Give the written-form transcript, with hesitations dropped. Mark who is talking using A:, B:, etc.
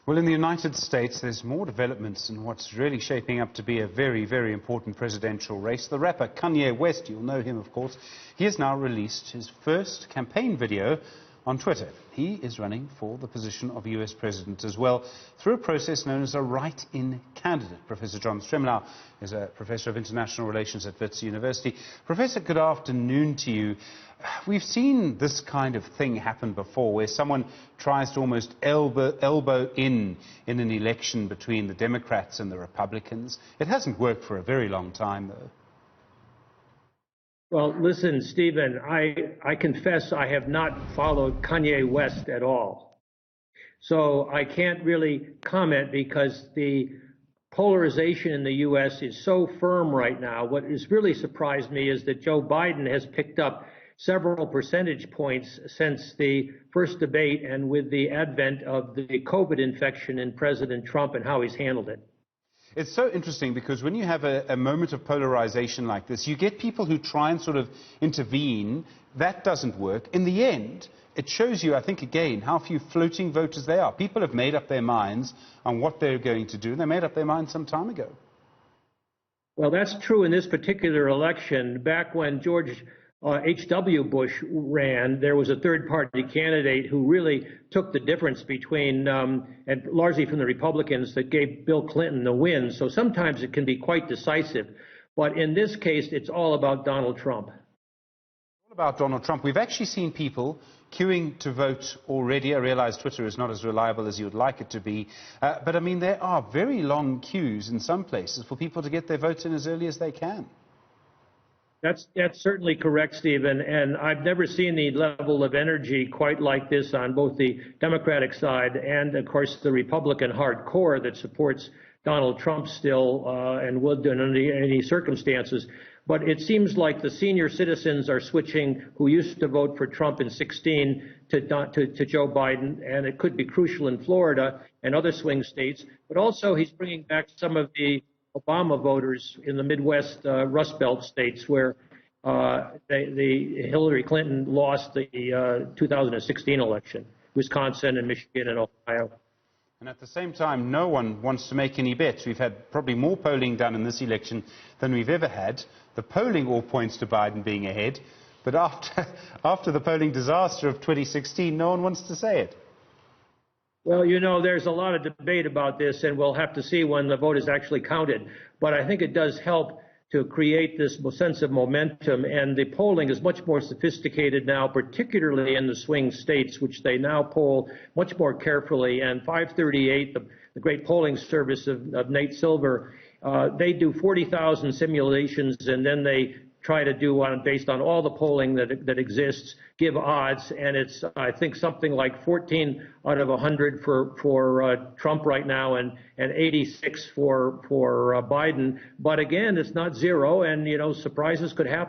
A: Well, in the United States, there's more developments in what's really shaping up to be a very, very important presidential race. The rapper Kanye West, you'll know him, of course, he has now released his first campaign video on Twitter. He is running for the position of US President as well through a process known as a write-in candidate. Professor John Stremlau is a professor of international relations at Wits University. Professor, good afternoon to you. We've seen this kind of thing happen before, where someone tries to almost elbow in an election between the Democrats and the Republicans. It hasn't worked for a very long time, though.
B: Well, listen, Stephen, I confess I have not followed Kanye West at all. So I can't really comment because the polarization in the U.S. is so firm right now. What has really surprised me is that Joe Biden has picked up several percentage points since the first debate and with the advent of the COVID infection in President Trump and how he's handled it.
A: It's so interesting because when you have a moment of polarization like this, you get people who try and sort of intervene. That doesn't work. In the end, it shows you, I think, again, how few floating voters there are. People have made up their minds on what they're going to do, and they made up their minds some time ago.
B: Well, that's true in this particular election. Back when George H.W. Bush ran, there was a third-party candidate who really took the difference between, and largely from the Republicans, that gave Bill Clinton the win. So sometimes it can be quite decisive. But in this case, it's all about Donald Trump.
A: All about Donald Trump. We've actually seen people queuing to vote already. I realize Twitter is not as reliable as you would like it to be. But, I mean, there are very long queues in some places for people to get their votes in as early as they can.
B: That's certainly correct, Stephen, and I've never seen the level of energy quite like this on both the Democratic side and, of course, the Republican hardcore that supports Donald Trump still and would under any circumstances. But it seems like the senior citizens are switching who used to vote for Trump in 2016 to Joe Biden, and it could be crucial in Florida and other swing states. But also he's bringing back some of the Obama voters in the Midwest Rust Belt states where Hillary Clinton lost the 2016 election, Wisconsin and Michigan and Ohio.
A: And at the same time, no one wants to make any bets. We've had probably more polling done in this election than we've ever had. The polling all points to Biden being ahead. But after the polling disaster of 2016, no one wants to say it.
B: Well, you know, there's a lot of debate about this, and we'll have to see when the vote is actually counted. But I think it does help to create this sense of momentum, and the polling is much more sophisticated now, particularly in the swing states, which they now poll much more carefully. And 538, the great polling service of Nate Silver, they do 40,000 simulations, and then they try to do based on all the polling that exists, give odds, and it's I think something like 14 out of 100 for Trump right now, and 86 for Biden. But again, it's not zero, and you know surprises could happen.